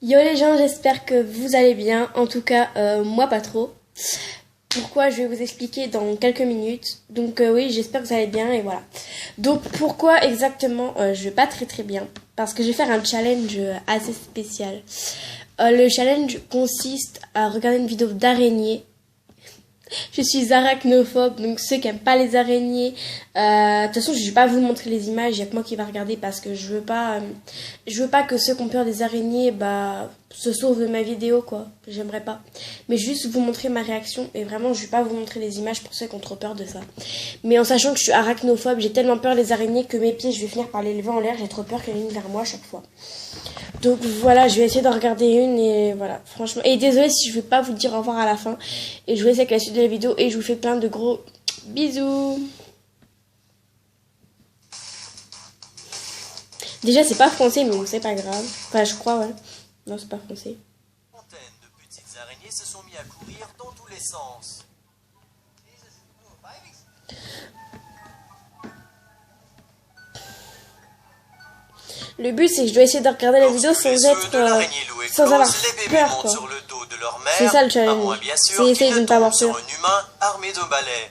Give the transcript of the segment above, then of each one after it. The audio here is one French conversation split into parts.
Yo les gens, j'espère que vous allez bien. En tout cas, moi pas trop. Pourquoi, je vais vous expliquer dans quelques minutes. Donc oui, j'espère que vous allez bien et voilà. Donc pourquoi exactement je vais pas très bien. Parce que je vais faire un challenge assez spécial. Le challenge consiste à regarder une vidéo d'araignée. Je suis arachnophobe, donc ceux qui aiment pas les araignées. De toute façon, je vais pas vous montrer les images, il y a que moi qui va regarder parce que je veux pas que ceux qui ont peur des araignées, se sauvent de ma vidéo, quoi. J'aimerais pas. Mais juste vous montrer ma réaction et vraiment, je vais pas vous montrer les images pour ceux qui ont trop peur de ça. Mais en sachant que je suis arachnophobe, j'ai tellement peur des araignées que mes pieds, je vais finir par les lever en l'air. J'ai trop peur qu'elles viennent vers moi à chaque fois. Donc voilà, je vais essayer d'en regarder une et voilà, franchement. Et désolé si je vais pas vous dire au revoir à la fin. Et je vous laisse avec la suite de la vidéo et je vous fais plein de gros bisous. Déjà, c'est pas français, mais bon, c'est pas grave. Enfin, je crois, ouais. Non, c'est pas français. Une centaine de petites araignées se sont mis à courir dans tous les sens. Le but, c'est que je dois essayer de regarder la vidéo sans être... sans avoir peur, quoi. Sur le dos de leur mère, c'est ça le challenge. moins, bien sûr, c'est essayer de ne pas avoir peur. un humain armé de balais.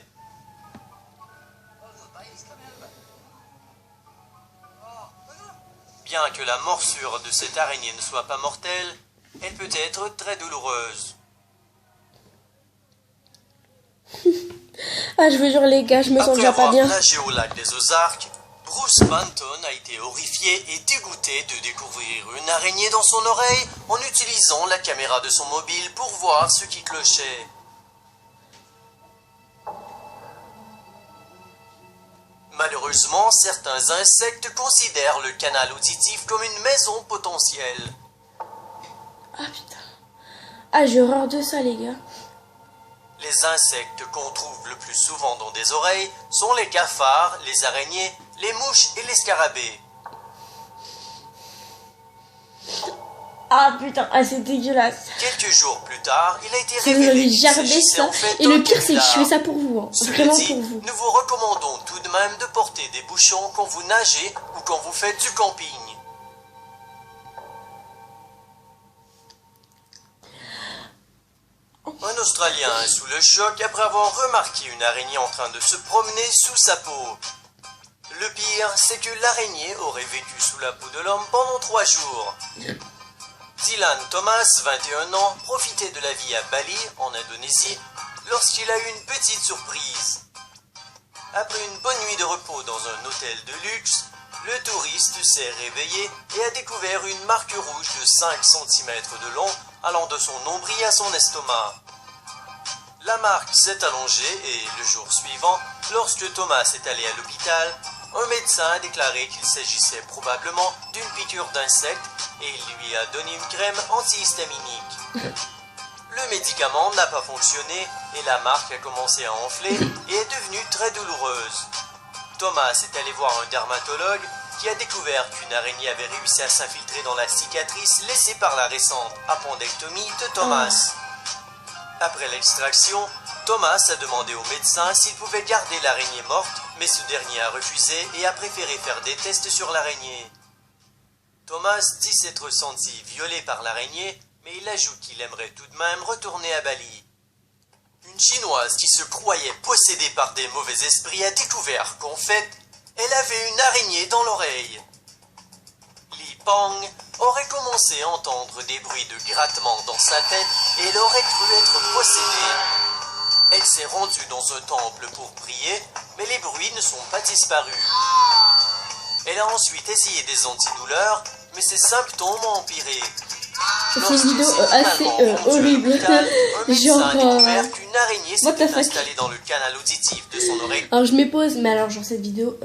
Bien que la morsure de cette araignée ne soit pas mortelle, elle peut être très douloureuse. Ah, je veux dire, les gars, je me sens déjà pas bien. Après avoir nagé au lac des Ozarks, Bruce Banton a été horrifié et dégoûté de découvrir une araignée dans son oreille en utilisant la caméra de son mobile pour voir ce qui clochait. Malheureusement, certains insectes considèrent le canal auditif comme une maison potentielle. Ah putain. Ah, j'ai horreur de ça, les gars. Les insectes qu'on trouve le plus souvent dans des oreilles sont les cafards, les araignées, les mouches et les scarabées. Ah putain, ah c'est dégueulasse. Quelques jours plus tard, il a été Si vous révélé avez qu'il jamais s'agissait ça, en fait et le d'un pire c'est que je fais canular. ça pour vous, hein. Cela Vraiment dit, pour vous. nous vous recommandons tout de même de porter des bouchons quand vous nagez ou quand vous faites du camping. Un Australien est sous le choc après avoir remarqué une araignée en train de se promener sous sa peau. Le pire, c'est que l'araignée aurait vécu sous la peau de l'homme pendant 3 jours. Dylan Thomas, 21 ans, profitait de la vie à Bali, en Indonésie, lorsqu'il a eu une petite surprise. Après une bonne nuit de repos dans un hôtel de luxe, le touriste s'est réveillé et a découvert une marque rouge de 5 cm de long allant de son nombril à son estomac. La marque s'est allongée et, le jour suivant, lorsque Thomas est allé à l'hôpital, un médecin a déclaré qu'il s'agissait probablement d'une piqûre d'insecte et il lui a donné une crème antihistaminique. Le médicament n'a pas fonctionné et la marque a commencé à enfler et est devenue très douloureuse. Thomas est allé voir un dermatologue qui a découvert qu'une araignée avait réussi à s'infiltrer dans la cicatrice laissée par la récente appendectomie de Thomas. Après l'extraction, Thomas a demandé au médecin s'il pouvait garder l'araignée morte, mais ce dernier a refusé et a préféré faire des tests sur l'araignée. Thomas dit s'être senti violé par l'araignée, mais il ajoute qu'il aimerait tout de même retourner à Bali. Une Chinoise qui se croyait possédée par des mauvais esprits a découvert qu'en fait, elle avait une araignée dans l'oreille. Li Pang aurait commencé à entendre des bruits de grattement dans sa tête et elle aurait cru être possédée. Elle s'est rendue dans un temple pour prier, mais les bruits ne sont pas disparus. Elle a ensuite essayé des antidouleurs, mais ses symptômes ont empiré. C'est une vidéo assez horrible. Genre, qu'une araignée s'était installée dans le canal auditif de son oreille. Alors je m'épose, mais alors genre cette vidéo,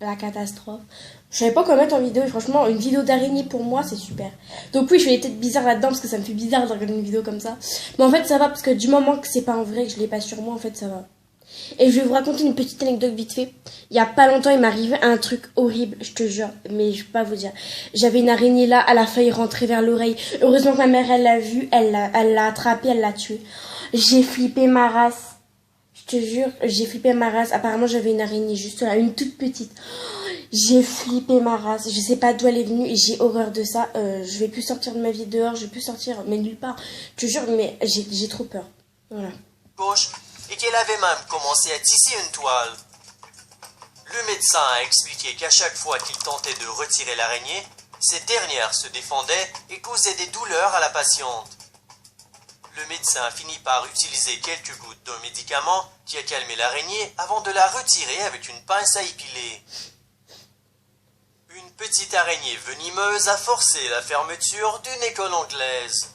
la catastrophe. Je savais pas quoi mettre en vidéo et franchement une vidéo d'araignée pour moi c'est super. Donc oui je fais des têtes bizarres là-dedans parce que ça me fait bizarre de regarder une vidéo comme ça. Mais en fait ça va parce que du moment que c'est pas en vrai, que je l'ai pas sur moi en fait ça va. Et je vais vous raconter une petite anecdote vite fait. Il y a pas longtemps il m'est arrivé un truc horrible, je te jure, mais je peux pas vous dire. J'avais une araignée là, elle a failli rentrer vers l'oreille. Heureusement que ma mère elle l'a vue, elle l'a attrapée, elle l'a tuée. J'ai flippé ma race. Je te jure, j'ai flippé ma race. Apparemment j'avais une araignée juste là, une toute petite. J'ai flippé ma race. Je sais pas d'où elle est venue et j'ai horreur de ça. Je vais plus sortir de ma vie dehors. Je vais plus sortir, mais nulle part. Je te jure, mais j'ai trop peur. Voilà. Gauche, et qu'elle avait même commencé à tisser une toile. Le médecin a expliqué qu'à chaque fois qu'il tentait de retirer l'araignée, cette dernière se défendait et causait des douleurs à la patiente. Le médecin a fini par utiliser quelques gouttes d'un médicament qui a calmé l'araignée avant de la retirer avec une pince à épiler. Une petite araignée venimeuse a forcé la fermeture d'une école anglaise.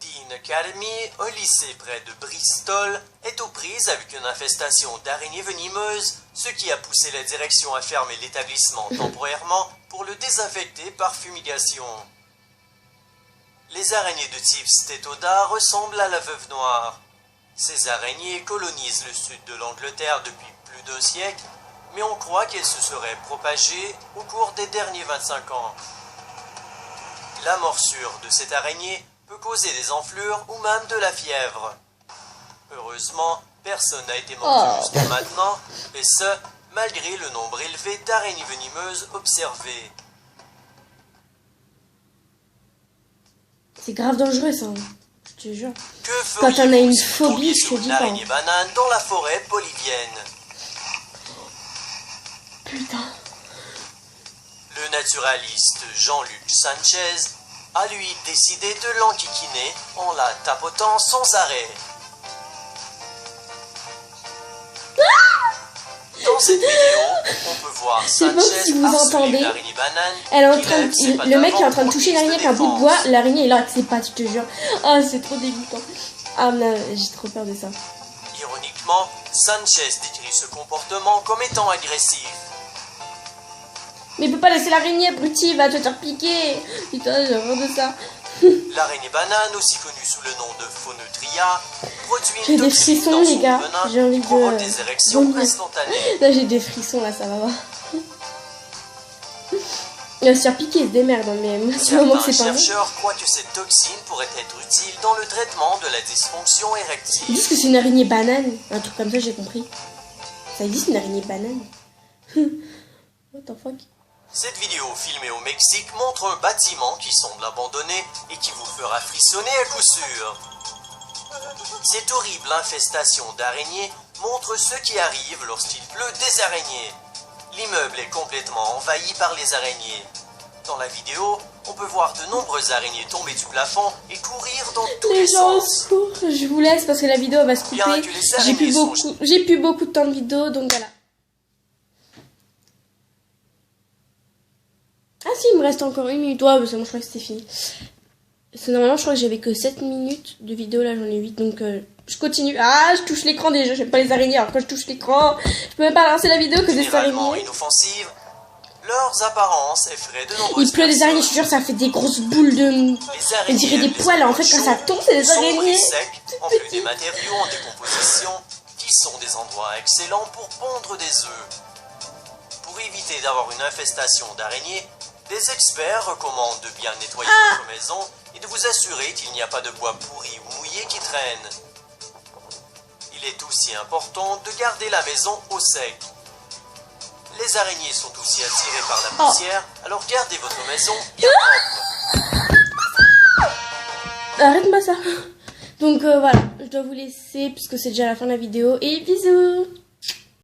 Dean Academy, un lycée près de Bristol, est aux prises avec une infestation d'araignées venimeuses, ce qui a poussé la direction à fermer l'établissement temporairement pour le désinfecter par fumigation. Les araignées de type Stétoda ressemblent à la veuve noire. Ces araignées colonisent le sud de l'Angleterre depuis plus d'1 siècle, mais on croit qu'elles se seraient propagées au cours des derniers 25 ans. La morsure de cette araignée peut causer des enflures ou même de la fièvre. Heureusement, personne n'a été mordu jusqu'à maintenant, et ce, malgré le nombre élevé d'araignées venimeuses observées. C'est grave dangereux ça, je te jure. Que Quand t'en as une feriez-vous si vous phobie, tombiez je te sur dis une pas. araignée banane dans la forêt bolivienne? Putain. Le naturaliste Jean-Luc Sanchez a lui décidé de l'enquiquiner en la tapotant sans arrêt. Dans cette vidéo, on peut voir Je sais pas Sanchez si vous harceler entendez. une araignée banane. Elle est en qui train lève ses de... pattes Le mec est en avant train de pour toucher guise l'araignée avec un bout de défense. bois. L'araignée est là avec ses pattes, je te jure. Ah, c'est trop dégoûtant. Ah non, j'ai trop peur de ça. Ironiquement, Sanchez décrit ce comportement comme étant agressif. Mais il peut pas laisser l'araignée, abruti, il va te faire piquer. Putain, j'ai horreur de ça. L'araignée banane, aussi connue sous le nom de Phoneutria, produit J'ai une des toxine frissons, dans les son gars. venin J'ai envie qui de provoque des érections vomir. instantanées. Là, j'ai des frissons, là, ça va pas. Il va se faire piquer, il se démerde, mais moi, du moment que Certains c'est pas vrai. chercheurs croient que cette toxine pourrait être utile dans le traitement de la dysfonction Ils érectile. disent que c'est une araignée banane. Un truc comme ça, j'ai compris. Ça existe une araignée banane. What the fuck? Cette vidéo filmée au Mexique montre un bâtiment qui semble abandonné et qui vous fera frissonner à coup sûr. Cette horrible infestation d'araignées montre ce qui arrive lorsqu'il pleut des araignées. L'immeuble est complètement envahi par les araignées. Dans la vidéo, on peut voir de nombreuses araignées tomber du plafond et courir dans tous les Les gens au sens. secours, je vous laisse parce que la vidéo va se couper. Bien que les araignées J'ai plus beaucoup de temps de vidéo, donc voilà. Ah si, il me reste encore 1 minute. Ouais, parce que moi je crois que c'était fini. Normalement, je crois que j'avais que 7 minutes de vidéo, là j'en ai 8, donc je continue. Ah, je touche l'écran déjà, j'aime pas les araignées, alors quand je touche l'écran, je peux même pas lancer la vidéo que des Généralement araignées. inoffensives, leurs apparences effraient de nombreuses Il pleut des araignées, je te jure, ça fait des grosses boules de... Les On araignées dirait des aiment les poils, en fait, endroits quand ça chauds, tombe, c'est des sombres et araignées. secs, en plus des matériaux en décomposition, qui sont des endroits excellents pour pondre des œufs. Pour éviter d'avoir une infestation d'araignées, des experts recommandent de bien nettoyer votre maison et de vous assurer qu'il n'y a pas de bois pourri ou mouillé qui traîne. Il est aussi important de garder la maison au sec. Les araignées sont aussi attirées par la poussière, alors gardez votre maison bien propre. Arrête-moi ça. Donc voilà, je dois vous laisser puisque c'est déjà la fin de la vidéo et bisous.